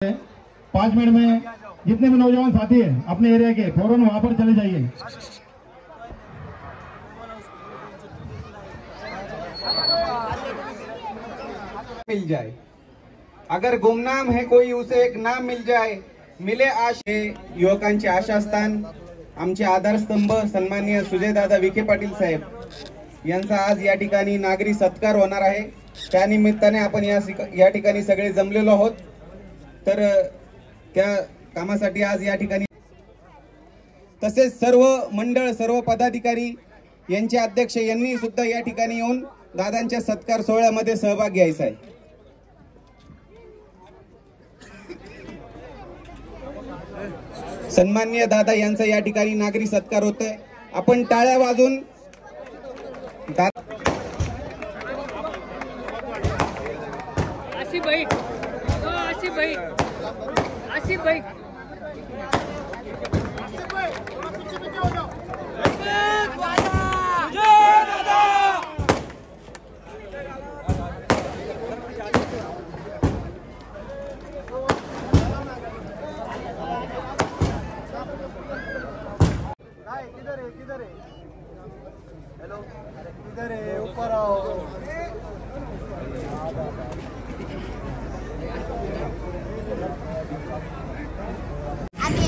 5 minute में जितने भी नौजवान साथी हैं अपने एरिया के फौरन वहां पर चले जाइए। मिल जाए, अगर गुमनाम है कोई उसे एक नाम मिल जाए, मिले आशे युवकांचे आशास्थान आमचे आधारस्तंभ सन्माननीय सुजयदादा विखे पाटील साहेब यांचा आज या ठिकाणी नागरी सत्कार होणार आहे। त्या निमित्ताने आपण या ठिकाणी सगळे जमलेलो आहोत। तर त्या कामासाठी आज या ठिकाणी तसेच सर्व मंडळ सर्व पदाधिकारी यांचे अध्यक्ष यांनी सुद्धा या ठिकाणी येऊन दादांच्या सत्कार सोहळ्यामध्ये सहभाग घ्यायचा आहे। सन्माननीय दादा यांचा या ठिकाणी नागरी सत्कार होतोय। आपण टाळ्या वाजून आसिफ भाई, आसिफ भाई, आसिफ भाई, किधर है हेलो किधर है ऊपर आओ।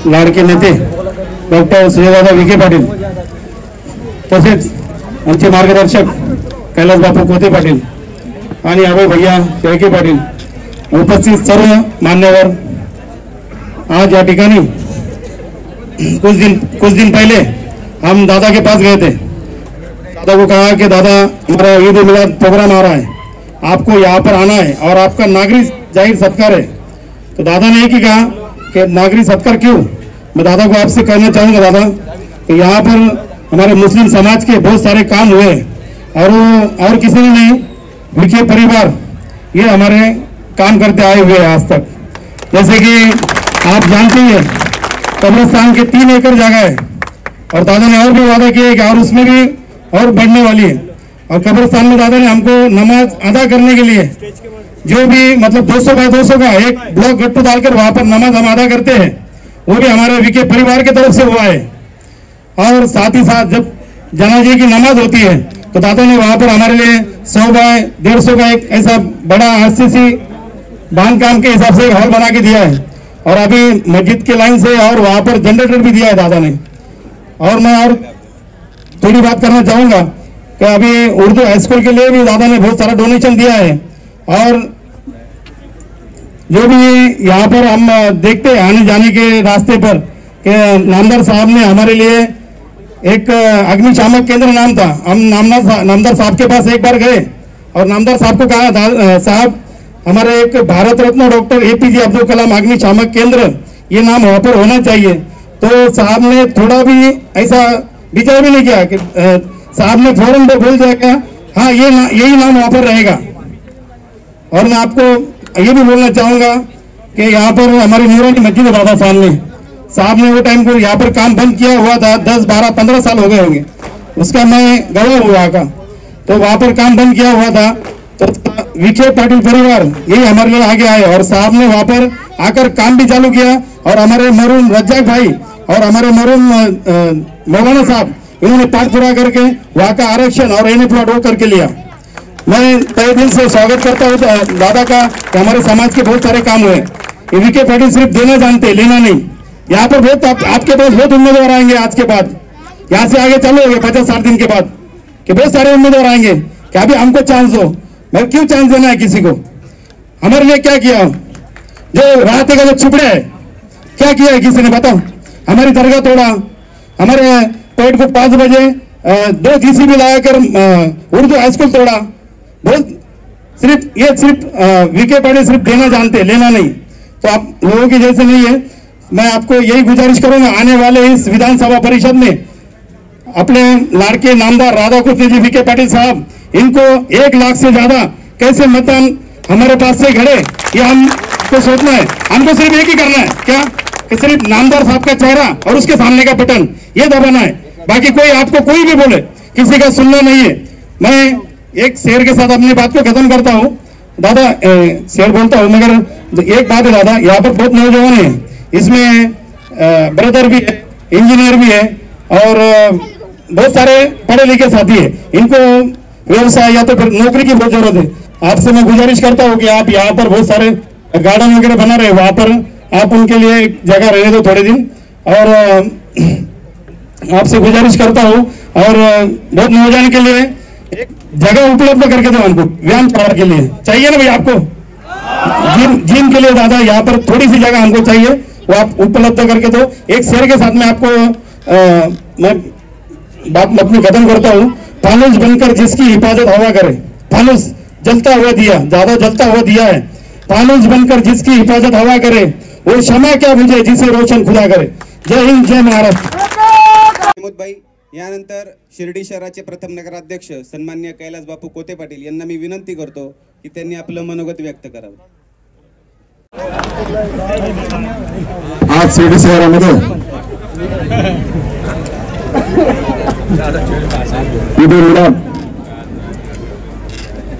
लाडके नेते डॉक्टर सुजयदादा विखे पाटील तसेच आमचे मार्गदर्शक कैलास बापू कोते पाटील आणि अभय भैया शेळके पाटील उपस्थित सर्व मान्यवर, आज या ठिकानी कुछ दिन पहले हम दादा के पास गए थे। दादा को कहा कि दादा हमारा ईद उल मिलाद प्रोग्राम आ रहा है, आपको यहाँ पर आना है और आपका नागरिक जाहिर सत्कार है। तो दादा ने एक ही कहा कि नागरिक सत्कार क्यों। मैं दादा को आपसे कहना चाहूँगा दादा कि यहाँ पर हमारे मुस्लिम समाज के बहुत सारे काम हुए और किसी ने नहीं, विखे परिवार ये हमारे काम करते आए हुए हैं आज तक। जैसे कि आप जानते हैं कब्रिस्तान के 3 एकड़ जगह है और दादा ने और भी वादा किया कि और उसमें भी और बढ़ने वाली है। और कब्रिस्तान में दादा ने हमको नमाज अदा करने के लिए जो भी मतलब 200 बाय 200 का एक ब्लॉक गट्टू डालकर वहां पर नमाज हम अदा करते हैं, वो भी हमारे विखे परिवार की तरफ से हुआ है। और साथ ही साथ जब जनाजे की नमाज होती है तो दादा ने वहां पर हमारे लिए 100 बाय 150 का एक ऐसा बड़ा RCC बांधकाम के हिसाब से एक हॉल बना के दिया है और अभी मस्जिद के लाइन से और वहां पर जनरेटर भी दिया है दादा ने। और मैं और थोड़ी बात करना चाहूंगा कि अभी उर्दू हाई स्कूल के लिए भी दादा ने बहुत सारा डोनेशन दिया है। और जो भी यहाँ पर हम देखते हैं आने जाने के रास्ते पर कि नामदार साहब ने हमारे लिए एक अग्निशामक केंद्र नाम था, हम नामदार साहब के पास एक बार गए और नामदार साहब को कहा साहब हमारे एक भारत रत्न डॉक्टर APJ अब्दुल कलाम अग्निशामक केंद्र ये नाम वहां पर होना चाहिए। तो साहब ने थोड़ा भी ऐसा विचार भी नहीं किया कि साहब ने फौरन बोल दिया क्या हाँ यही नाम वहां पर रहेगा। और मैं आपको ये भी बोलना चाहूंगा कि यहाँ पर हमारी नूरानी मस्जिद है दादा साहब ने वो टाइम को यहाँ पर काम बंद किया हुआ था, 10, 12, 15 साल हो गए होंगे, उसका मैं गवाह हुआ का। तो वहां पर काम बंद किया हुआ था तो विखे पाटिल परिवार यही हमारे लिए आगे आए और साहब ने वहां पर आकर काम भी चालू किया। और हमारे मरूम रज्जाक भाई और हमारे मरूम मौलाना साहब इन्होंने पाठ पूरा करके वहां का आरक्षण और NA प्लॉट वो करके लिया। मैं तहे दिल से स्वागत करता हूँ दादा का कि हमारे समाज के बहुत सारे काम हुए। विखे पाटिल सिर्फ देना जानते लेना नहीं। यहाँ पर बहुत आपके पास बहुत उम्मीदवार आएंगे आज के बाद, यहाँ से आगे चलोगे 50-60 दिन के बाद कि बहुत सारे उम्मीदवार आएंगे कि अभी हमको चांस दो। मैं क्यों चांस देना है किसी को। हमारे लिए क्या किया, जो रात का जो छुपड़े है क्या किया है किसी ने बताओ। हमारी दरगाह तोड़ा, हमारे पेट को 5 बजे 2 GCB लगाकर उर्दू हाई स्कूल तोड़ा। बहुत सिर्फ विखे पाटिल सिर्फ देना जानते लेना नहीं। तो आप लोगों की जैसे नहीं है। मैं आपको यही गुजारिश करूंगा आने वाले इस विधानसभा परिषद में अपने लाड़के नामदार राधाकृष्ण जी विखे पाटिल साहब इनको 1 लाख से ज्यादा कैसे मतदान हमारे पास से घड़े ये हमको सोचना है। हमको सिर्फ एक ही करना है क्या कि सिर्फ नामदार साहब का चेहरा और उसके सामने का बटन ये दबाना है। बाकी कोई आपको कोई भी बोले किसी का सुनना नहीं है। मैं एक शेर के साथ अपनी बात को खत्म करता हूँ दादा शेर बोलता हूँ, मगर एक बात है दादा, यहाँ पर बहुत नौजवान है, इसमें ब्रदर भी है, इंजीनियर भी है और बहुत सारे पढ़े लिखे साथी है। इनको व्यवसाय या तो फिर नौकरी की बहुत जरूरत है। आपसे मैं गुजारिश करता हूँ कि आप यहाँ पर बहुत सारे गार्डन वगैरह बना रहे, वहां पर आप उनके लिए एक जगह रहने दो थोड़े दिन, और आपसे गुजारिश करता हूँ और बहुत नौजवान के लिए एक जगह उपलब्ध करके दो हमको, व्यायाम कराने के लिए चाहिए ना भाई आपको, जिम के लिए दादा यहाँ पर थोड़ी सी जगह हमको चाहिए, वो आप उपलब्ध करके दो। एक शेर के साथ में आपको मैं बात अपनी खत्म करता हूँ। फानुस बनकर जिसकी हिफाजत हवा करे, फानुस जलता हुआ दिया, ज्यादा जलता हुआ दिया है, फानुस बनकर जिसकी हिफाजत हवा करे, वो क्षमा क्या बुझे जिसे रोशन खुदा करे। जय हिंद, जय महाराष्ट्र। भाई, यानंतर शिर्डी शहराचे प्रथम नगराध्यक्ष सन्माननीय कैलास बापू कोते पाटील यांना मी विनंती करतो की त्यांनी आपलं मनोगत व्यक्त करावं। आज शिर्डी शहरामध्ये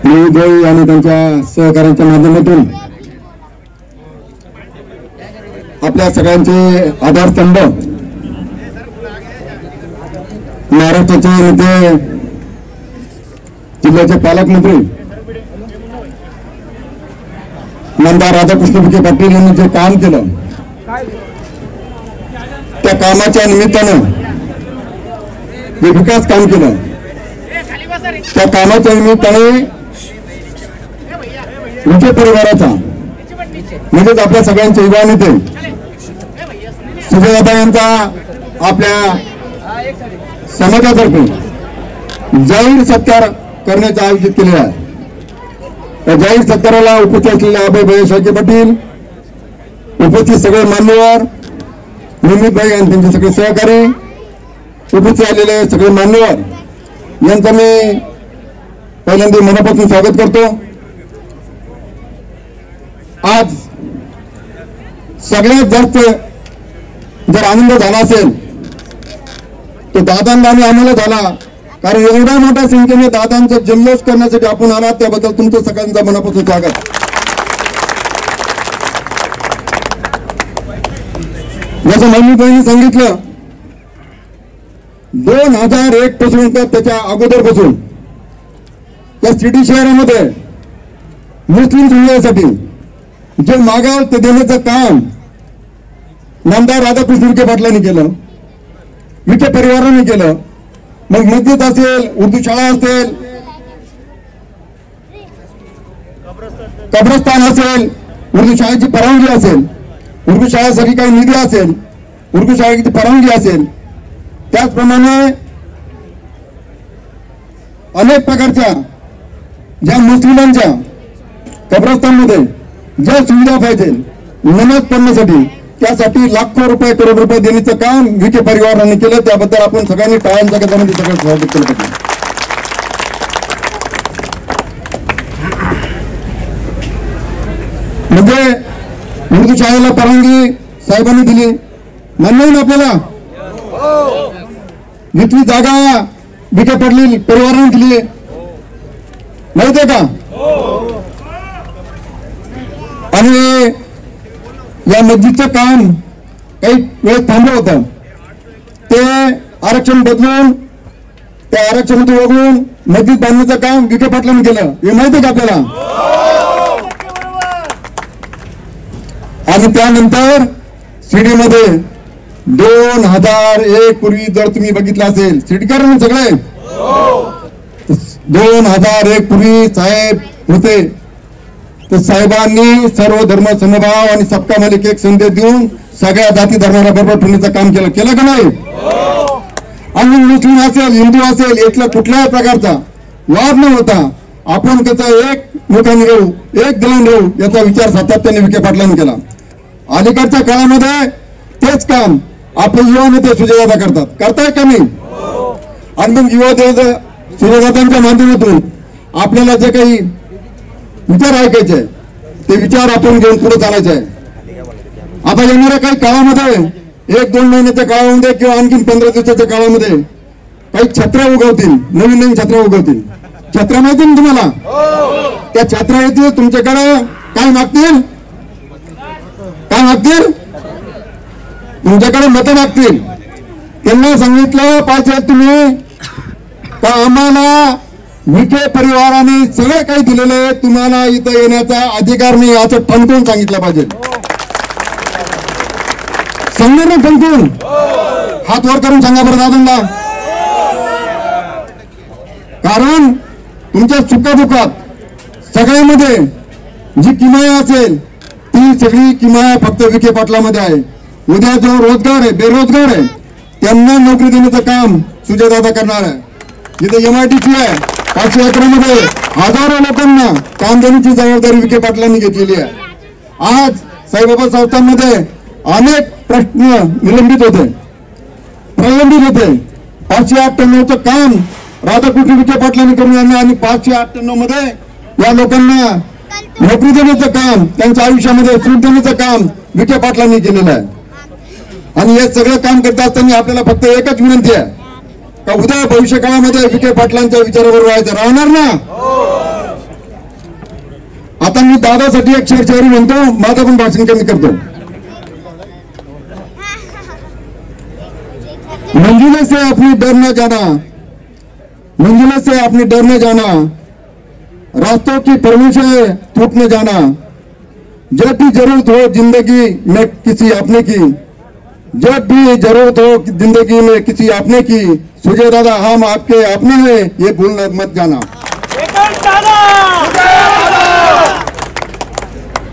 विविध आणि त्यांच्या सहकार्याच्या माध्यमातून आपल्या सगळ्यांचे आधारस्तंभ महाराष्ट्राचे नेते, जिल्ह्याचे पालकमंत्री नामदार राधाकृष्ण विखे पाटील यांनी जे काम केलं, त्या कामाच्या निमित्तानं जे विकास काम केलं, त्या कामाच्या निमित्ताने विखे परिवाराचा म्हणजेच आपल्या सगळ्यांचे युवा नेते सुजयदादा यांचा आपल्या समाजातर्फे जाहीर सत्कार करण्याचा आयोजित केलेला आहे। त्या जाहीर सत्काराला उपस्थित असलेले अभय भैया पाटील, उपस्थित सगळे मान्यवर, निमित भाई आणि त्यांचे सगळे सहकारी, उपस्थित आलेले सगळे मान्यवर यांचं मी पहिल्यांदा मनापासून स्वागत करतो। आज सगळ्यात जास्त जर आनंद झाला असेल तो दादांना आणि आम्हाला झाला, कारण एवढ्या मोठ्या संख्येने दादांचा जल्लोष करण्यासाठी आपण आलात, त्याबद्दल तुमचं सगळ्यांचं मनापासून स्वागत। जसं मम्मीबाईंनी सांगितलं, 2001 पासून तर त्याच्या अगोदरपासून त्या शिर्डी शहरामध्ये मुस्लिम समाजासाठी जे मागाल ते देण्याचं काम नामदार राधाकृष्ण विखे पाटलांनी केलं, विखे परिवाराने केलं। मग मस्जिद असेल, उर्दू शाळा असेल, कब्रस्तान असेल, उर्दू शाळेची परवानगी असेल, उर्दू शाळेसाठी काही निधी असेल, उर्दू शाळेची परवानगी असेल, त्याचप्रमाणे अनेक प्रकारच्या ज्या मुस्लिमांच्या कब्रस्तानमध्ये ज्या सुविधा पाहिजे नमाज पढण्यासाठी, त्यासाठी लाखो रुपये, करोड रुपये देण्याचं काम विखे परिवाराने केलं। त्याबद्दल आपण सगळ्यांनी टाळ्यांच्या गजरामध्ये सगळं स्वागत केलं पाहिजे। म्हणजे उर्दू शाळेला परवानगी साहेबांनी दिली, मान्य आहे ना आपल्याला? जिथली जागा विखे पाटील परिवाराने दिली, माहिती आहे का? आणि या मस्जिदचं काम काही वेळ थांबलं होतं, ते आरक्षण बदलून त्या आरक्षणातून वगळून मस्जिद बांधण्याचं काम विखे पाटलांनी केलं, हे माहिती आहे का आपल्याला? आणि त्यानंतर शिर्डीमध्ये 2001 पूर्वी जर तुम्ही बघितलं असेल, शिर्डीकरांनी सगळे 2001 पूर्वी साहेब होते, तर साहेबांनी सर्व धर्म समभाव आणि सबका मालिक एक संदेश देऊन सगळ्या जाती धर्माला बरोबर ठेवण्याचं काम केलं, केलं का नाही? आणि मुस्लिम असेल, हिंदू असेल, यातला कुठल्याही प्रकारचा वाद न होता आपण त्याचा एक मुखाने राहू, एक दिलान राहू, याचा विचार सातत्याने विखे पाटलांनी केला। अलीकडच्या काळामध्ये तेच काम आपले युवा नेते सुजयदादा करतात, करताय का नाही? आणि मग युवा नेते सुजयदादांच्या माध्यमातून आपल्याला जे काही विचार ऐकायचे ते विचार आपण घेऊन पुढे चालायचे आहे। आता येणाऱ्या काही काळामध्ये 1-2 महिन्याच्या काळामध्ये किंवा आणखी 15 दिवसाच्या काळामध्ये काही छत्र्या उगवतील, नवीन नवीन छत्र्या उगवतील। छत्र्या माहिती ना तुम्हाला? त्या छत्र्या येतील तुमच्याकडे काय मागतील? काय मागतील? तुमच्याकडे मतं मागतील. त्यांना सांगितलं पाहिजे तुम्ही का आम्हाला विखे परिवाराने सगळे काही दिलेलं आहे, तुम्हाला इथं येण्याचा अधिकार नाही असं ठणकून सांगितलं पाहिजे. सांगणार ना ठणकून? हात वर करून सांगा बरं दादांना. कारण तुमच्या सुखादुखात सगळ्यामध्ये जी किमया असेल ती सगळी किमया फक्त विखे पाटलामध्ये आहे. उद्या जो रोजगार आहे, बेरोजगार आहे, त्यांना नोकरी देण्याचं काम सुजयदादा करणार आहे. जिथे MIDC आहे 500 एकरामध्ये हजारो लोकांना काम देण्याची जबाबदारी विखे पाटलांनी घेतलेली आहे. आज साईबाबा संस्थांमध्ये अनेक प्रश्न निलंबित होते, प्रलंबित होते. 598चं काम राधाकृष्ण विखे पाटलांनी करून आणलं आणि 598 मध्ये या लोकांना नोकरी देण्याचं काम, त्यांच्या आयुष्यामध्ये सूट देण्याचं काम विखे पाटलांनी केलेलं आहे. आणि हे सगळं काम करत असताना आपल्याला फक्त एकच विनंती आहे का उद्या भविष्य काळामध्ये विखे पाटलांच्या विचारावर राहायचं राहणार ना. आता मी दादासाठी एक शेअरी म्हणतो, माझं पण भाषण कमी करतो. मंजिलों से अपनी डर न जाना, मंजिलों से अपनी डर न जाना, रास्तों की परमिशन टूट न जाना, जब भी जरूरत हो जिंदगी में किसी अपने की, जब भी जरूरत हो जिंदगी में किसी अपने की, सुजय दादा हम आपके अपने हैं ये भूलना मत जाना.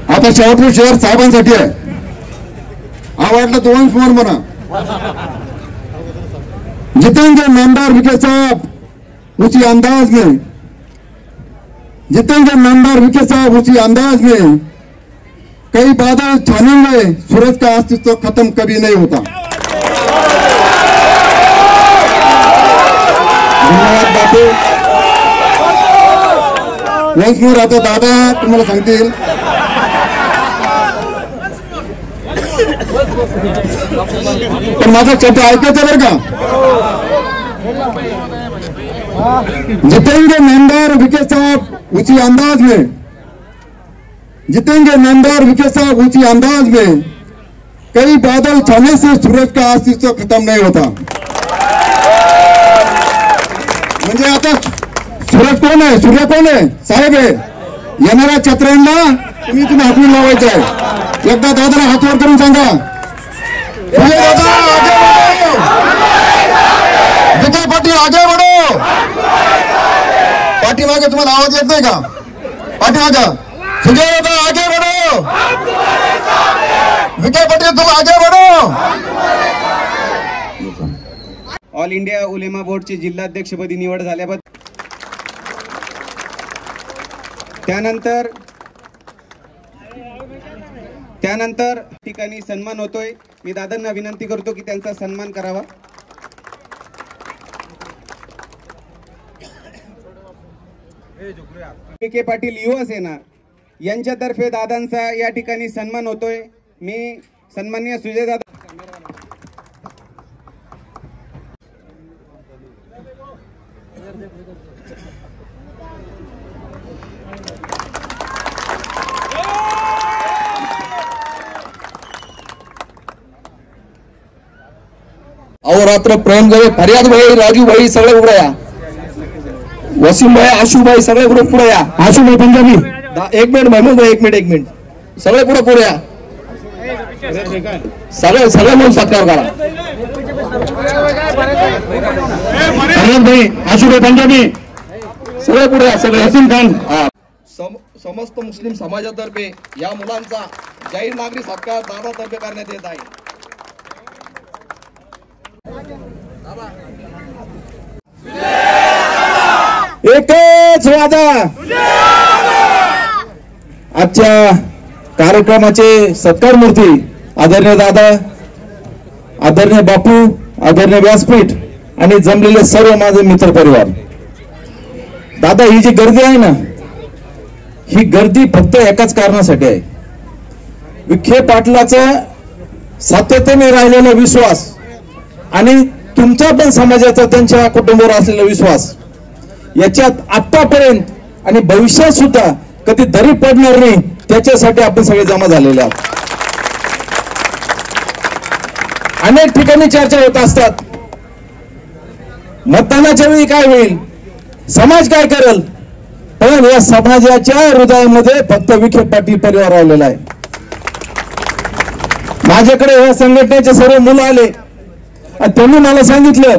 आता शेवटचं शेअर साहेबांसाठी आहे. आवडला तो वंश मोर म्हणा. जितेंगे मेंबर विखे साहब उसी अंदाज में, जितेंगे मेंबर विखे साहब उसी अंदाज में, कई बादल छानेंगे सूरज का अस्तित्व खत्म कभी नहीं होता. धन्यवाद बापू. वंश मोर आता दादा तुम्हाला सांगतील. पण माझा शब्द ऐकायचा बरं का. जितेंगे मेंबर विखे साहब उसी अंदाज में, जितेंगे मेंबर विखे साहब उसी अंदाज में, कई बादल छाने से सूरज का अस्तित्व खत्म नहीं होता. म्हणजे आता सूरज कोण आहे, सूर्य कोण आहे? साहेब आहे. येणाऱ्या छत्र्यांना तुम्ही हातून लावायचं आहे. एकदा दादाला हातवर करून सांगा, दादा आगे बढ़ो, विखे पाटील आगे बढ़ो. पाठीमागे तुम्हाला आवाज येत नाही का? पाठीमागे सुजय दादा आगे बढ़ो, विखे पाटील तुम आगे बढ़ो. ऑल इंडिया उलेमा बोर्डचे जिल्हाध्यक्षपदी निवड झाल्याबद्दल त्यानंतर ठिकाणी सन्मान होतोय. मी दादांना विनंती करतो की त्यांचा सन्मान करावा. विखे पाटील युवा सेना यांच्यातर्फे दादांचा या ठिकाणी सन्मान होतोय. मी सन्माननीय सुजय दादा अहोरात्र प्रेम गवे फरियाद भाई, राजू भाई सगळे पुढे या. वसीम भाई, आशू भाई सगळे पुढे या. आशू भाई पंजाबी 1 मिनिट, महमूद भाई 1 मिनिट सगळे पुढे या. सगळे म्हणून सत्कार करा. फरियाद भाई, आशू भाई पंजाबी सगळे पुढे या. सगळे वसीम खान. समस्त मुस्लिम समाजातर्फे या मुलांचा जाहीर नागरिक सत्कार दादातर्फे करण्यात येत आहे. एकच वादा. आजच्या कार्यक्रमाचे सत्कार मूर्ती आदरणीय दादा, आदरणीय बापू, आदरणीय व्यासपीठ आणि जमलेले सर्व माझे मित्र परिवार. दादा, ही जी गर्दी आहे ना, ही गर्दी फक्त एकाच कारणासाठी आहे. विखे पाटलाचा सातत्याने राहिलेला विश्वास आणि तुमचा पण समाजाचा त्यांच्या कुटुंबावर असलेला विश्वास याच्यात आतापर्यंत आणि भविष्यात सुद्धा कधी दरी पडणार नाही, त्याच्यासाठी आपण सगळे जमा झालेले आहोत. अनेक ठिकाणी चर्चा होत असतात, मतदानाच्या वेळी काय होईल, समाज काय करेल, पण या समाजाच्या हृदयामध्ये फक्त विखे पाटील परिवार राहिलेला आहे. माझ्याकडे या संघटनेचे सर्व मुलं आले आणि त्यांनी मला सांगितलं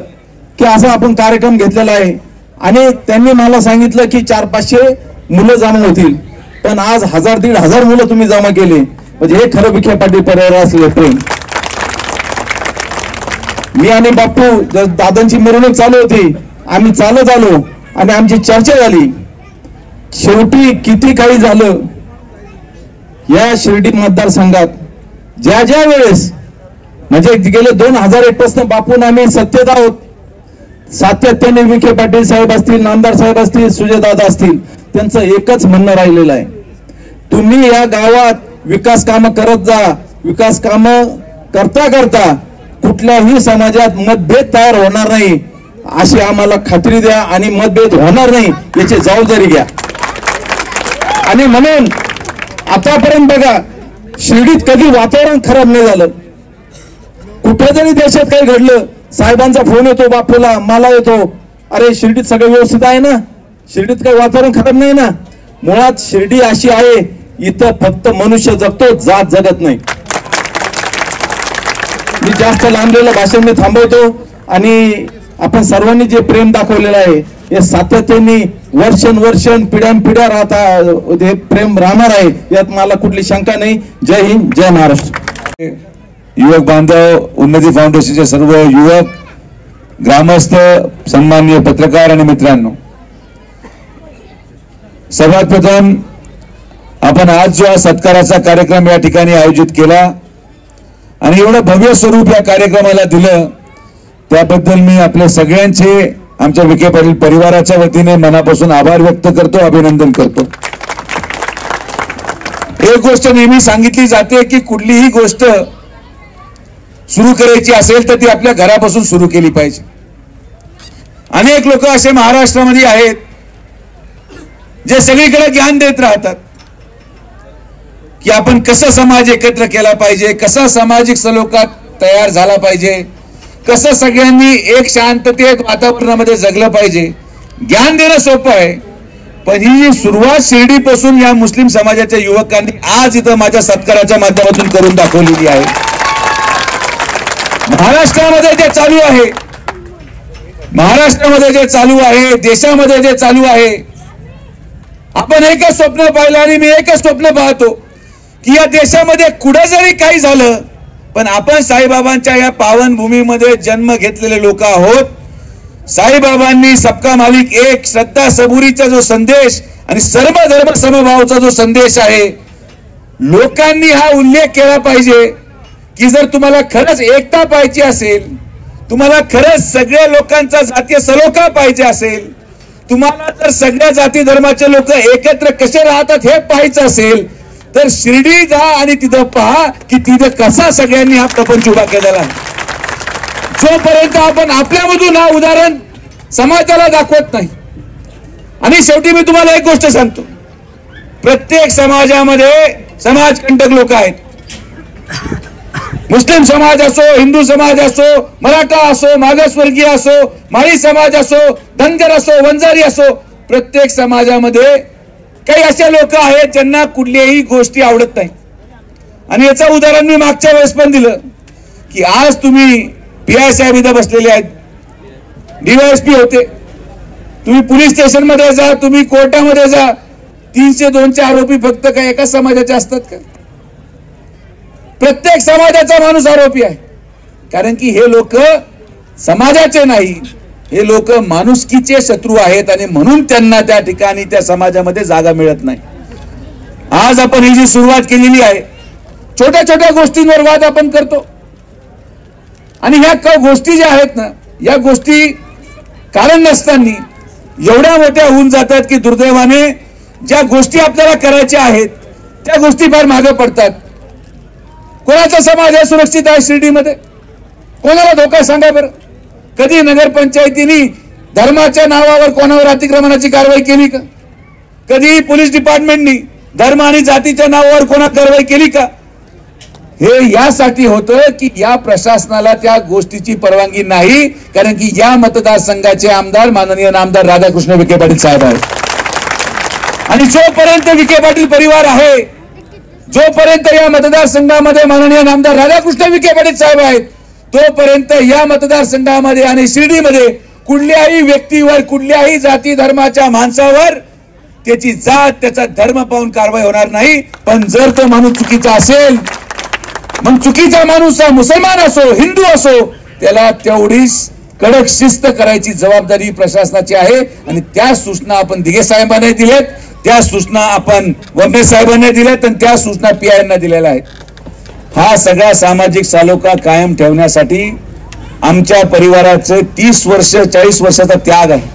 की असा आपण कार्यक्रम घेतलेला आहे आणि त्यांनी मला सांगितलं की 400-500 मुलं जमा होतील, पण आज 1000-1500 मुलं तुम्ही जमा केले, म्हणजे हे खरं विखे पाटील परिवार असले प्रेम. मी आणि बाप्पू दादांची मिरवणूक चालू होती, आम्ही चालत आलो आणि आमची चर्चा झाली. शेवटी किती काही झालं, या शिर्डी मतदारसंघात ज्या ज्या वेळेस म्हणजे गेले 2001 पासून बापून आम्ही सत्तेत आहोत, सातत्याने विखे पाटील साहेब असतील, नामदार साहेब असतील, सुजयदादा असतील, त्यांचं एकच म्हणणं राहिलेलं आहे, तुम्ही या गावात विकास कामं करत जा. विकास कामं करता करता कुठल्याही समाजात मतभेद तयार होणार नाही अशी आम्हाला खात्री द्या आणि मतभेद होणार नाही याची जबाबदारी घ्या. आणि म्हणून आतापर्यंत बघा, शिर्डीत कधी वातावरण खराब नाही झालं. कुठे जरी देशात काही घडलं, साहेबांचा फोन येतो, बापूला, मला येतो, अरे शिर्डीत सगळं व्यवस्थित आहे ना, शिर्डीत काही वातावरण खराब नाही ना. मुळात शिर्डी अशी आहे, इथं फक्त मनुष्य जगतो, जात जगत नाही. मी जास्त लांबलेलं भाषण मी थांबवतो आणि आपण सर्वांनी जे प्रेम दाखवलेलं आहे हे सातत्याने वर्षानुवर्ष पिढ्यानपिढ्या राहता हे प्रेम राहणार आहे, यात मला कुठली शंका नाही. जय हिंद, जय महाराष्ट्र. युवक बांधव, उन्नती फाउंडेशनचे सर्व युवक, ग्रामस्थ, सन्माननीय पत्रकार आणि मित्रांनो, सर्वात प्रथम आपण आज जो सत्काराचा कार्यक्रम या ठिकाणी आयोजित केला आणि एवढं भव्य स्वरूप या कार्यक्रमाला दिलं, त्याबद्दल मी आपल्या सगळ्यांचे, आमच्या विखे पाटील परिवाराच्या वतीने मनापासून आभार व्यक्त करतो, अभिनंदन करतो. एक गोष्ट नेहमी सांगितली जाते की कुठलीही गोष्ट सुरू करायची असेल तर ती आपल्या घरापासून सुरू केली पाहिजे. अनेक लोक असे महाराष्ट्रामध्ये आहेत जे सगळीकडे ज्ञान देत राहतात की आपण कसं समाज एकत्र केला पाहिजे, कसा सामाजिक सलोखा तयार झाला पाहिजे, कसं सगळ्यांनी एक शांततेत वातावरणामध्ये जगलं पाहिजे. ज्ञान देणं सोपं आहे, पण ही जी सुरुवात शिर्डीपासून या मुस्लिम समाजाच्या युवकांनी आज इथं माझ्या सत्काराच्या माध्यमातून करून दाखवलेली आहे. महाराष्ट्रामध्ये जे चालू आहे, महाराष्ट्रामध्ये जे चालू आहे, देशामध्ये जे चालू आहे, आपण एकच स्वप्न पाहिलं आणि मी एकच स्वप्न पाहतो की या देशामध्ये कुठं जरी काही झालं, पण आपण साईबाबांच्या या पावन भूमीमध्ये जन्म घेतलेले लोक आहोत. साईबाबांनी सबका मालिक एक, श्रद्धा सबुरीचा जो संदेश आणि सर्व धर्म समभावाचा जो संदेश आहे, लोकांनी हा उल्लेख केला पाहिजे की जर तुम्हाला खरंच एकता पाहिजे असेल, तुम्हाला खरंच सगळ्या लोकांचा जातीय सलोखा पाहिजे असेल, तुम्हाला जर सगळ्या जाती धर्माचे लोक एकत्र कसे राहतात हे पाहायचं असेल, तर शिर्डी जा आणि तिथं पहा की तिथं कसा सगळ्यांनी हा प्रपंच उभा केलेला आहे. जोपर्यंत आपण आपल्यामधून हा उदाहरण समाजाला दाखवत नाही. आणि शेवटी मी तुम्हाला एक गोष्ट सांगतो, प्रत्येक समाजामध्ये समाजकंटक लोक आहेत. मुस्लिम समाज असो, हिंदू समाज असो, मराठा असो, मागासवर्गीय असो, माळी समाज असो, धनगर असो, वंजारी असो, प्रत्येक समाजामध्ये काही असे लोक आहेत ज्यांना कुठल्याही गोष्टी आवडत नाही. आणि याचं उदाहरण मी मागच्या वेळेस पण दिलं की आज तुम्ही पीआय साहेब इथं बसलेले आहेत, डीवायएसपी होते, तुम्ही पोलीस स्टेशन मध्ये जा, तुम्ही कोर्टामध्ये जा, 302चे आरोपी फक्त काय एका समाजाचे असतात का? प्रत्येक समाजाचा माणूस आरोपी आहे, कारण की हे लोक समाजाचे नाही, हे लोक माणुसकीचे शत्रू आहेत आणि म्हणून त्यांना त्या ठिकाणी त्या समाजामध्ये जागा मिळत नाही. आज आपण ही जी सुरुवात केलेली आहे, छोट्या छोट्या गोष्टींवर वाद आपण करतो आणि ह्या गोष्टी ज्या आहेत ना, या गोष्टी कारण नसताना एवढ्या मोठ्या होऊन जातात की दुर्दैवाने ज्या गोष्टी आपल्याला करायच्या आहेत त्या गोष्टी फार मागे पडतात. कोणाचा समाज आहे सुरक्षित आहे शिर्डीमध्ये? कोणाला धोका सांगा बरं. कधी नगरपंचायतीने धर्माच्या नावावर कोणावर अतिक्रमणाची कारवाई केली का? कधी पोलीस डिपार्टमेंटनी धर्म आणि जातीच्या नावावर कोणावर कारवाई केली का? हे यासाठी होतं की या प्रशासनाला त्या गोष्टीची परवानगी नाही, कारण की या मतदारसंघाचे आमदार माननीय आमदार राधाकृष्ण विखे पाटील साहेब आहेत आणि जोपर्यंत विखे पाटील परिवार आहे, जोपर्यंत या मतदारसंघामध्ये माननीय आमदार राधाकृष्ण विखे पाटील साहेब आहेत, तोपर्यंत या मतदारसंघामध्ये आणि शिर्डीमध्ये कुठल्याही व्यक्तीवर, कुठल्याही जाती धर्माच्या माणसावर त्याची जात, त्याचा धर्म पाहून कारवाई होणार नाही. पण जर तो माणूस चुकीचा असेल, मग चुकीचा माणूस मुसलमान असो, हिंदू असो, त्याला तेवढीच कडक शिस्त करायची जबाबदारी प्रशासनाची आहे. आणि त्या सूचना आपण दिघे साहेबांना दिलेत, त्या सूचना आपण वंबे साहेबांना दिल्यात आणि त्या सूचना PIयांना दिलेल्या आहेत. हा सगळा सामाजिक सालोखा कायम ठेवण्यासाठी आमच्या परिवाराचं 30 वर्ष 40 वर्षाचा त्याग आहे.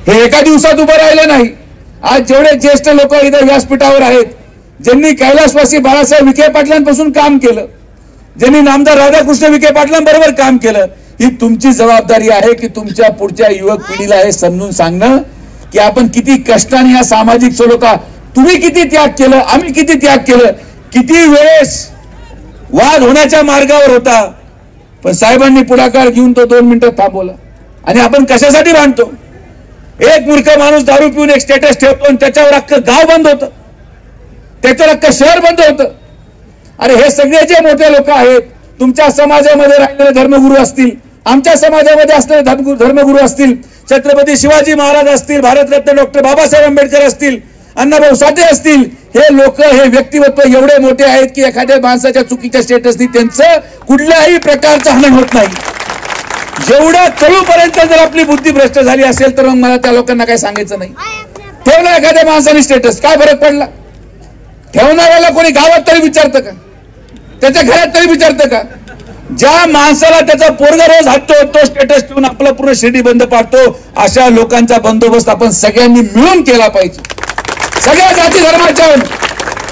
हे एका दिवसात उभं राहिलं नाही. आज जेवढे ज्येष्ठ लोक इथं व्यासपीठावर आहेत, ज्यांनी कैलासवासी बाळासाहेब विखे पाटलांपासून काम केलं, ज्यांनी नामदार राधाकृष्ण विखे पाटलांबरोबर काम केलं, ही तुमची जबाबदारी आहे की तुमच्या पुढच्या युवक पिढीला हे समजून सांगणं की आपण किती कष्टाने या सामाजिक सलोखा, तुम्ही किती त्याग केलं, आम्ही किती त्याग केलं, किती वेळेस वाद होण्याच्या मार्गावर होता, पण साहेबांनी पुढाकार घेऊन तो 2 मिनिटं थांबवला. आणि आपण कशासाठी भांडतो? एक मूर्ख माणूस दारू पिऊन एक स्टेटस ठेवतो आणि त्याच्यावर अख्खं गाव बंद होतं, त्याच्यावर अख्खं शहर बंद होतं. अरे हे सगळे जे मोठे लोक आहेत, तुमच्या समाजामध्ये राहिलेले धर्मगुरू असतील, आमच्या समाजामध्ये असलेले धर्मगुरू असतील, छत्रपती शिवाजी महाराज असतील, भारतरत्न डॉक्टर बाबासाहेब आंबेडकर असतील, अण्णाभाऊ साठे असतील, हे लोक, हे व्यक्तिमत्व एवढे मोठे आहेत की एखाद्या माणसाच्या चुकीच्या स्टेटसनी त्यांचं कुठल्याही प्रकारचं हनन होत नाही. जेवढं कळूपर्यंत जर आपली बुद्धी भ्रष्ट झाली असेल तर मग मला त्या लोकांना काही सांगायचं नाही. ठेवलं एखाद्या माणसाने स्टेटस, काय फरक पडला? ठेवणाऱ्याला कोणी गावात तरी विचारतं का? त्याच्या घरात तरी विचारतं का? ज्या माणसाला त्याचा पोरगा रोज हाकतो, तो स्टेटस ठेवून आपला पूर्ण शिर्डी बंद पाडतो, अशा लोकांचा बंदोबस्त आपण सगळ्यांनी मिळून केला पाहिजे. सगळ्या जाती धर्माच्या.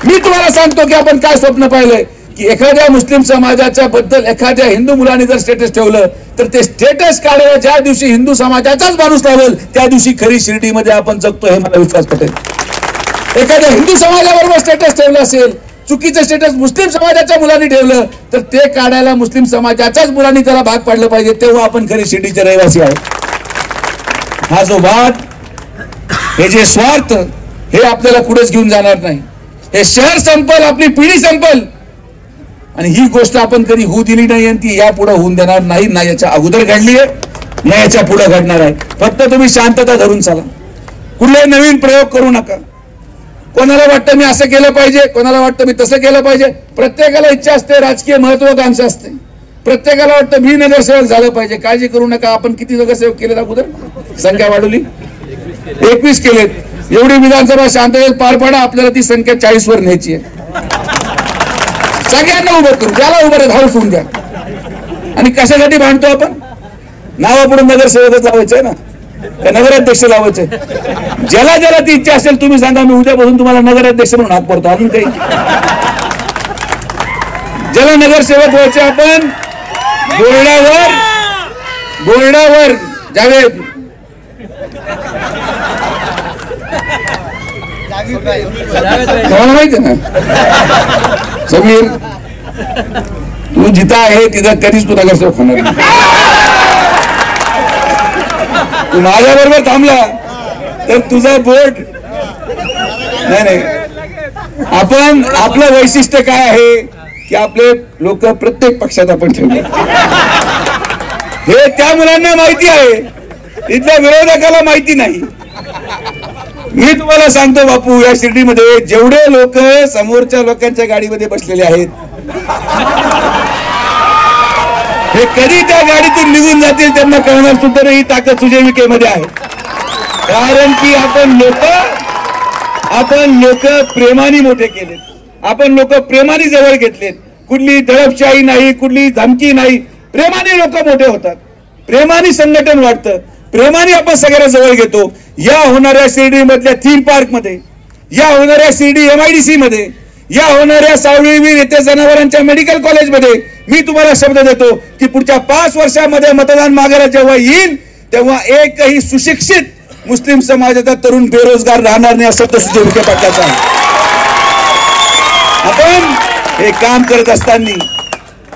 मी तुम्हाला सांगतो की आपण काय स्वप्न पाहिलंय की एखाद्या मुस्लिम समाजाच्या बद्दल एखाद्या हिंदू मुलाने जर स्टेटस ठेवलं तर ते स्टेटस काढायला ज्या दिवशी हिंदू समाजाचाच माणूस लावेल त्या दिवशी खरी शिर्डीमध्ये आपण जगतो, हे मला विश्वास पटेल. एखाद्या हिंदू समाजाबरोबर स्टेटस ठेवलं असेल, चुकीचं स्टेटस मुस्लिम समाजाच्या मुलांनी ठेवलं तर ते काढायला मुस्लिम समाजाच्याच मुलांनी त्याला भाग पाडलं पाहिजे, तेव्हा आपण खरी शिर्डीचे रहिवासी आहोत. हा जो वाद, हे जे स्वार्थ, हे आपल्याला कुठेच घेऊन जाणार नाही. हे शहर संपल, आपली पिढी संपल, आणि ही गोष्ट आपण कधी होऊ दिली नाही आणि ती यापुढे होऊन देणार नाही. ना याच्या अगोदर घडली आहे, ना याच्या पुढे घडणार आहे. फक्त तुम्ही शांतता धरून चाला, कुठले नवीन प्रयोग करू नका. कोणाला वाटतं मी असं केलं पाहिजे, कोणाला वाटतं मी तसं केलं पाहिजे. प्रत्येकाला इच्छा असते, राजकीय महत्वाकांक्षा असते. प्रत्येकाला वाटतं मी नगरसेवक झालं पाहिजे. काळजी करू नका. आपण किती नगरसेवक केलेत अगोदर? संख्या वाढवली, 21 केलेत. एवढी विधानसभा शांततेत पार पाडा, आपल्याला ती संख्या 40 वर न्यायची आहे. सगळ्यांना उभं करू, ज्याला उभं धाव सोडून द्या. आणि कशासाठी भांडतो आपण? नावापुढे नगरसेवकच लावायचंय ना, का नगराध्यक्ष लावायचंय? ज्याला ज्याला ती इच्छा असेल तुम्ही सांगा, मी उद्यापासून तुम्हाला नगराध्यक्ष म्हणून हात पडतो. अजून काही ज्याला नगरसेवक व्हायचे, आपण बोर्डावर जावेद माहिती ना समीर, तू जिथं आहे तिथं कधीच तू नगरसेवक होणार नाही. तू माझ्या बरोबर थांबला तर तुझा बोर्ड नाही. आपण, आपलं वैशिष्ट्य काय आहे की आपले लोक प्रत्येक पक्षात आपण ठेवले. हे त्या मुलांना माहिती आहे, इथल्या विरोधकाला माहिती नाही. मी तुम्हाला सांगतो बापू, या शिर्डीमध्ये जेवढे लोक समोरच्या लोकांच्या गाडीमध्ये बसलेले आहेत, हे कधी त्या गाडीतून निघून जातील त्यांना कळणार सुद्धा नाही. ही ताकद सुजय विखेमध्ये आहे. कारण की आपण लोक प्रेमाने मोठे केलेत, आपण लोक प्रेमाने जवळ घेतलेत. कुठली दडपशाही नाही, कुठली धमकी नाही. प्रेमाने लोक मोठे होतात, प्रेमाने संघटन वाढतं, प्रेमाने आपण सगळ्यांना जवळ घेतो. या होणाऱ्या शिर्डी मधल्या थीम पार्क मध्ये, या होणाऱ्या शिर्डी MIDC मध्ये, या होणाऱ्या सावळीवीर येथे जनावरांच्या मेडिकल कॉलेजमध्ये मी तुम्हाला शब्द देतो की पुढच्या 5 वर्षामध्ये मतदान मागायला जेव्हा येईल तेव्हा एकही सुशिक्षित मुस्लिम समाजाचा तरुण बेरोजगार राहणार नाही असं सुजय विखे पाटलाचं आहे. आपण हे काम करत असताना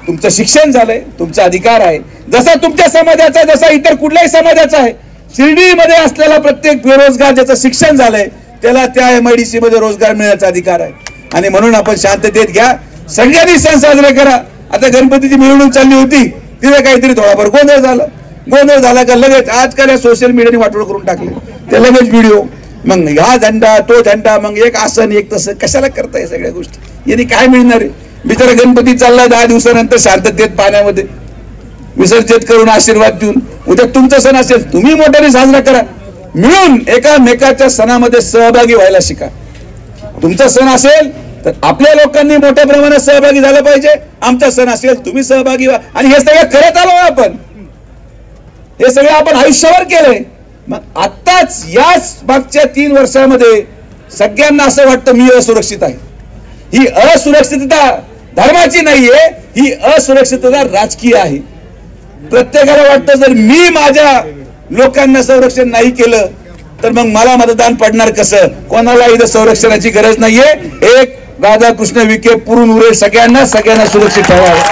तुमचं शिक्षण झालंय, तुमचा अधिकार आहे, जसा तुमच्या समाजाचा जसा इतर कुठल्याही समाजाचा आहे. शिर्डीमध्ये असलेला प्रत्येक बेरोजगार ज्याचं शिक्षण झालंय त्याला त्या MIDC मध्ये रोजगार मिळण्याचा अधिकार आहे. आणि म्हणून आपण शांततेत घ्या, सगळ्यांनी सण साजरे करा. आता गणपतीची मिरवणूक चालली होती, तिथे काहीतरी थोडाफार गोंधळ झाला का लगेच आजकाल सोशल मीडियाने वाटोळ करून टाकले, ते लगेच व्हिडिओ, मग हा झंडा तो झंडा, मग एक आसन एक तसं, कशाला करताय सगळ्या गोष्टी? यांनी काय मिळणार आहे? बिचारा गणपती चालला 10 दिवसानंतर शांततेत पाण्यामध्ये विसर्जित करून आशीर्वाद देऊन. उद्या तुमचा सण असेल तुम्ही मोठ्याने साजरा करा, मिळून एकामेकाच्या सणामध्ये सहभागी व्हायला शिका. तुमचा सण असेल तर आपल्या लोकांनी मोठ्या प्रमाणात सहभागी झालं पाहिजे. आमचा सण असेल तुम्ही सहभागी व्हा. आणि हे सगळं करत आलो आपण, हे सगळं आपण आयुष्यावर केलंय. मग आत्ताच याच मागच्या 3 वर्षामध्ये सगळ्यांना असं वाटतं मी असुरक्षित आहे. ही असुरक्षितता धर्माची नाहीये, ही असुरक्षितता राजकीय आहे. प्रत्येकाला वाटतं जर मी माझ्या लोकांना संरक्षण नाही केलं तर मग मला मतदान पडणार कसं? कोणाला इथं संरक्षणाची गरज नाहीये. एक राधाकृष्ण विखे पुरून उरेल सगळ्यांना सुरक्षित ठेवावं.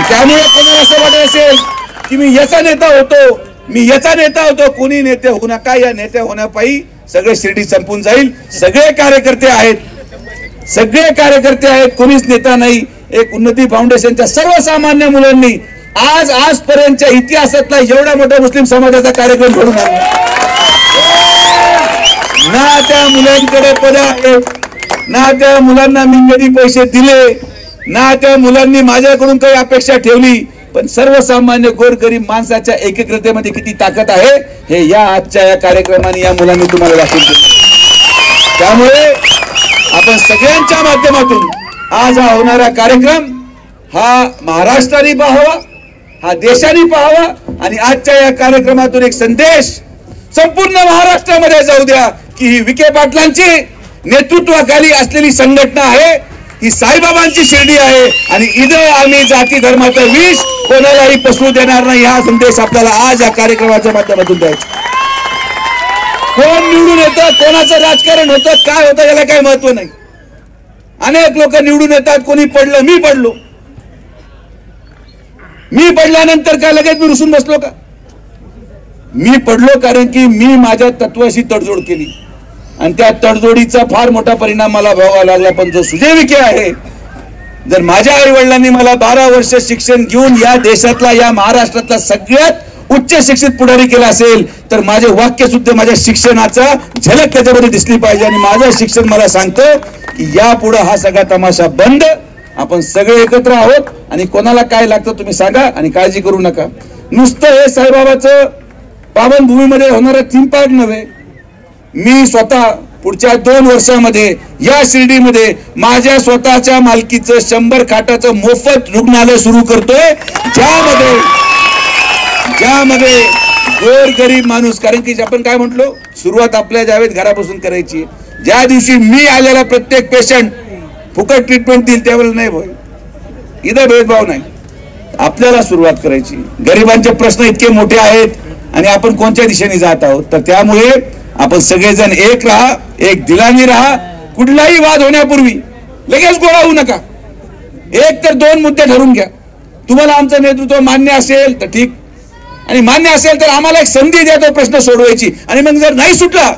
त्यामुळे कोणाला असं वाटत असेल की मी याचा नेता होतो, कोणी नेते होऊ नका. या नेत्या होण्यापायी सगळे शिर्डी संपून जाईल. सगळे कार्यकर्ते आहेत, कोणीच नेता नाही. एक उन्नती फाउंडेशनच्या सर्वसामान्य मुलांनी आजपर्यंतच्या इतिहासातला एवढा मोठा मुस्लिम समाजाचा कार्यक्रम घडून आणला. ना त्या मुलांकडे पद आहेत, ना त्या मुलांना मी कधी पैसे दिले, ना त्या मुलांनी माझ्याकडून काही अपेक्षा ठेवली. पण सर्वसामान्य गोरगरीब माणसाच्या एकाग्रतेमध्ये किती ताकद आहे हे या आजच्या या कार्यक्रमाने या मुलांनी तुम्हाला दाखवून दिलं. त्यामुळे आपण सगळ्यांच्या माध्यमातून आज हा होणारा कार्यक्रम हा महाराष्ट्राने पाहावा, हा देशाने पाहावा. आणि आजच्या या कार्यक्रमातून एक संदेश संपूर्ण महाराष्ट्रामध्ये जाऊ द्या की ही विखे पाटलांची नेतृत्वाखाली असलेली संघटना आहे, ही साईबाबांची शिर्डी आहे. आणि इथं आम्ही जाती धर्माचं विष कोणालाही पसरू देणार नाही. हा संदेश आपल्याला आज या कार्यक्रमाच्या माध्यमातून द्यायचा. कोण निवडून येतं, कोणाचं राजकारण होतं, काय होतं याला काही महत्व नाही. अनेक लोक निवडून येतात, कोणी पडलं, मी पडल्यानंतर काय लगेच मी रुसून बसलो का? मी पडलो कारण की मी माझ्या तत्वाशी तडजोड केली आणि त्या तडजोडीचा फार मोठा परिणाम मला भोगावा लागला. पण जो सुजय विखे आहे, जर माझ्या आई वडिलांनी मला 12 वर्ष शिक्षण घेऊन या देशातला या महाराष्ट्रातला सगळ्यात उच्च शिक्षित पुढारी केला असेल तर माझे वाक्य सुद्धा माझ्या शिक्षणाचा झलक त्याच्यामध्ये दिसली पाहिजे. आणि माझं शिक्षण मला सांगतं की यापुढे हा सगळा तमाशा बंद, आपण सगळे एकत्र आहोत. आणि कोणाला काय लागतं तुम्ही सांगा आणि काळजी करू नका. नुसतं हे साईबाबाचं पावनभूमीमध्ये होणारं थीम पार्क नव्हे, मी स्वतः पुढच्या 2 वर्षामध्ये या शिर्डीमध्ये माझ्या स्वतःच्या मालकीचं 100 खाटाचं मोफत रुग्णालय सुरू करतोय, ज्यामध्ये गोरगरीब माणूस, कारण की आपण काय म्हटलो, सुरुवात आपल्या ज्यावेळेस घरापासून करायची. ज्या दिवशी मी आलेला प्रत्येक पेशंट फुकट ट्रीटमेंट देईल त्यावेळेला नाही भाऊ, इथं भेदभाव नाही. आपल्याला सुरुवात करायची. गरिबांचे प्रश्न इतके मोठे आहेत आणि आपण कोणत्या दिशेने जात आहोत. तर त्यामुळे आपण सगळेजण एक राहा, एक दिलाने राहा. कुठलाही वाद होण्यापूर्वी लगेच गोळा होऊ नका. एक तर 2 मुद्दे ठरवून घ्या. तुम्हाला आमचं नेतृत्व मान्य असेल तर ठीक, आणि मान्य असेल तर आम्हाला एक संधी द्या तो प्रश्न सोडवायची. आणि मग जर नाही सुटला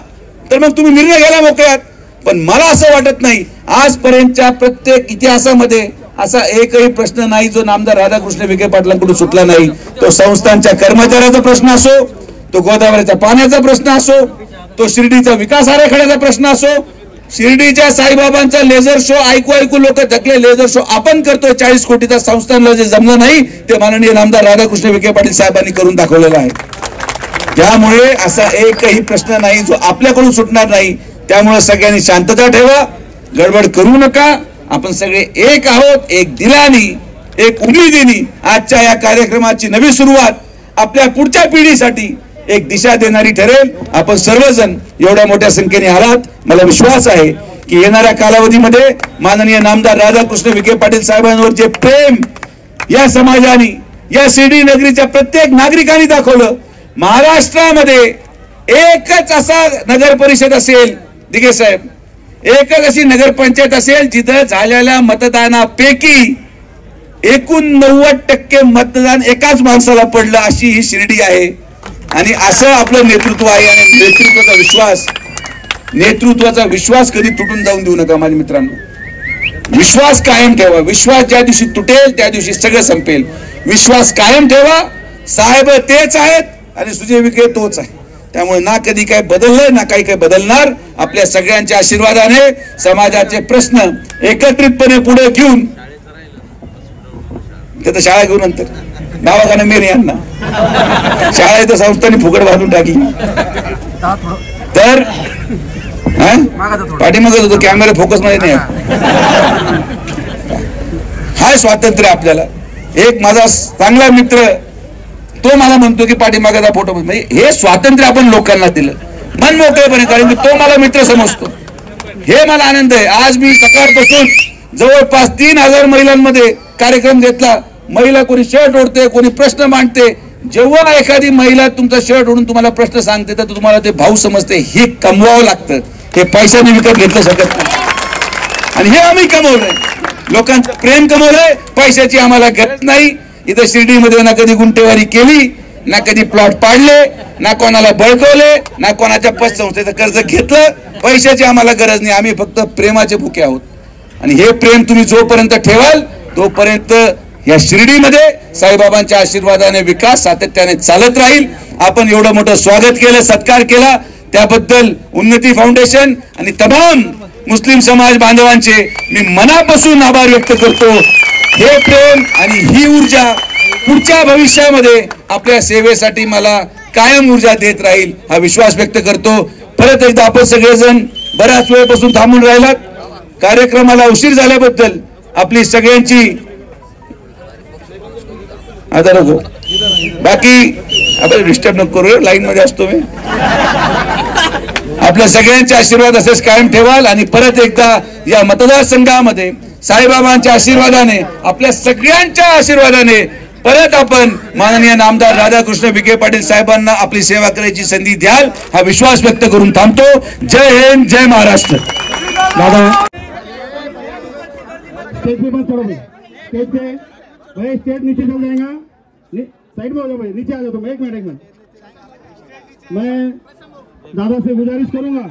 तर मग तुम्ही निर्णय घ्यायला मोकळे आहात. पण मला असं वाटत नाही आजपर्यंतच्या प्रत्येक इतिहासामध्ये असा एकही प्रश्न नाही जो नामदार राधाकृष्ण विखे पाटलांकडून सुटला नाही. तो संस्थांच्या कर्मचाऱ्याचा प्रश्न असो, तो गोदावरीच्या पाण्याचा प्रश्न असो, तो शिर्डीचा विकास आराखड्याचा प्रश्न असो, शिर्डीच्या साईबाबांचा लेझर शो ऐकू लोक थकले. लेझर शो आपण करतोय 40 कोटीचा, संस्थांना जे जमलं नाही ते माननीय नामदार राधाकृष्ण विखे पाटील साहेबांनी करून दाखवलेला आहे. त्यामुळे असा एकही प्रश्न नाही जो आपल्याकडून सुटणार नाही. त्यामुळे सगळ्यांनी शांतता ठेवा, गडबड करू नका. आपण सगळे एक आहोत, एक दिलानी, एक उमेदीनी आजच्या या कार्यक्रमाची नवी सुरुवात आपल्या पुढच्या पिढीसाठी एक दिशा देणारी ठरेल. आपण सर्वजण एवढ्या मोठ्या संख्येने आलात. मला विश्वास आहे की येणाऱ्या कालावधीमध्ये माननीय नामदार राधाकृष्ण विखे पाटील साहेबांवर जे प्रेम या समाजाने, या शिर्डी नगरीच्या प्रत्येक नागरिकांनी दाखवलं, महाराष्ट्रामध्ये एकच असा नगर परिषद असेल दिघे साहेब, एकच अशी नगरपंचायत असेल जिथं झालेल्या मतदानापैकी एकूण 90% मतदान एकाच माणसाला पडलं, अशी ही शिर्डी आहे. आणि असं आपलं नेतृत्व आहे. आणि नेतृत्वाचा विश्वास कधी तुटून जाऊन देऊ नका माझ्या मित्रांनो. विश्वास कायम ठेवा. विश्वास ज्या दिवशी तुटेल त्या दिवशी सगळं संपेल. विश्वास कायम ठेवा. साहेब तेच आहेत आणि सुजय विखे तोच आहे. त्यामुळे ना कधी काय बदललंय ना काही काय बदलणार. आपल्या सगळ्यांच्या आशीर्वादाने समाजाचे प्रश्न एकत्रितपणे पुढे घेऊन, ते तर शाळा घेऊन नंतर गावाकडे मेरे यांना शाळा इथं संस्थांनी फुकट बांधून टाकली. तर पाठीमागत होतो, कॅमेरा फोकस मध्ये नाही. हाय स्वातंत्र्य आपल्याला. एक माझा चांगला मित्र तो मला म्हणतो की पाठीमागाचा फोटो, म्हणजे हे स्वातंत्र्य आपण लोकांना दिलं मन मोकळेपणे, कारण की तो मला मित्र समजतो. हे मला आनंद आहे. आज मी सकाळपासून जवळपास 3000 महिलांमध्ये कार्यक्रम घेतला. महिला कोणी शर्ट ओढते, कोणी प्रश्न मांडते. जेव्हा एखादी महिला तुमचा शर्ट ओढून तुम्हाला प्रश्न सांगते तर तुम्हाला ते भाऊ समजते. हे कमवावं लागतं. हे पैशाने विकत घेतलं शकत नाही. आणि हे आम्ही कमवलंय. लोकांचं प्रेम कमवलंय. पैशाची आम्हाला गरज नाही. इथं शिर्डीमध्ये ना कधी गुंठेवारी केली, ना कधी प्लॉट पाडले, ना कोणाला बळकवले, ना कोणाच्या पतसंस्थेचं कर्ज घेतलं. पैशाची आम्हाला गरज नाही. आम्ही फक्त प्रेमाचे भुके आहोत. आणि हे प्रेम तुम्ही जोपर्यंत ठेवाल तोपर्यंत या शिर्डीमध्ये साईबाबांच्या आशीर्वादाने विकास सातत्याने चालत राहील. आपण एवढं मोठं स्वागत केलं, सत्कार केला, त्याबद्दल उन्नती फाउंडेशन आणि तमाम मुस्लिम समाज बांधवांचे मी मनापासून आभार व्यक्त करतो. हे प्रेम आणि ही ऊर्जा पुढच्या भविष्यामध्ये आपल्या सेवेसाठी मला कायम ऊर्जा देत राहील हा विश्वास व्यक्त करतो. परत एकदा आपण सगळेजण बऱ्याच वेळपासून थांबून राहिलात. कार्यक्रमाला उशीर झाल्याबद्दल आपली सगळ्यांची आता नको, बाकी आपण डिस्टर्ब नको करू, लाईन मध्ये असतो मी. आपल्या सगळ्यांचे आशीर्वाद असेच कायम ठेवाल. आणि परत एकदा या मतदारसंघामध्ये साईबाबांच्या आशीर्वादाने, आपल्या सगळ्यांच्या आशीर्वादाने परत आपण माननीय नामदार राधाकृष्ण विखे पाटील साहेबांना आपली सेवा करायची संधी द्याल हा विश्वास व्यक्त करून थांबतो. जय हिंद, जय महाराष्ट्र. दादा स्टेज पे मत चढ़ो भाई, स्टेज पे भाई, स्टेज नीचे चल जाएगा, साइड में हो जाओ भाई, नीचे आ जाओ तुम. एक मिनट मैं दादा से गुजारिश करूंगा,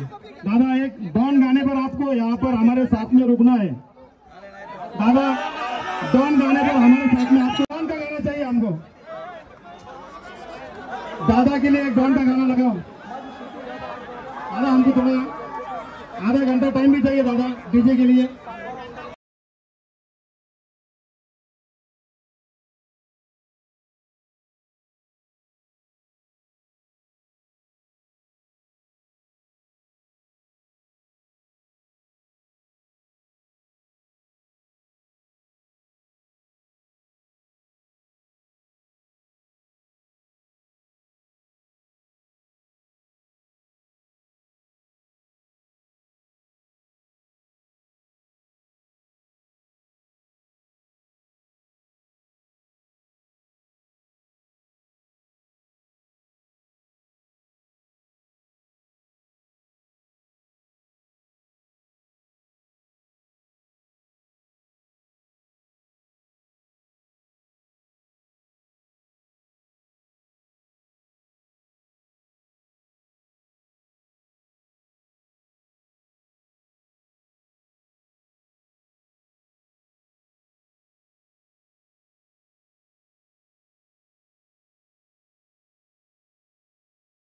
दादा एक डॉन गाने पर आपको यहाँ पर हमारे साथ में रुकना है. दादा डॉन गाने पर हमारे साथ में आपको डॉन का गाना चाहिए हमको. दादा के लिए एक डॉन का गाना लगाओ. दादा हमको थोड़ा आधा घंटा टाइम भी चाहिए दादा डीजे के लिए.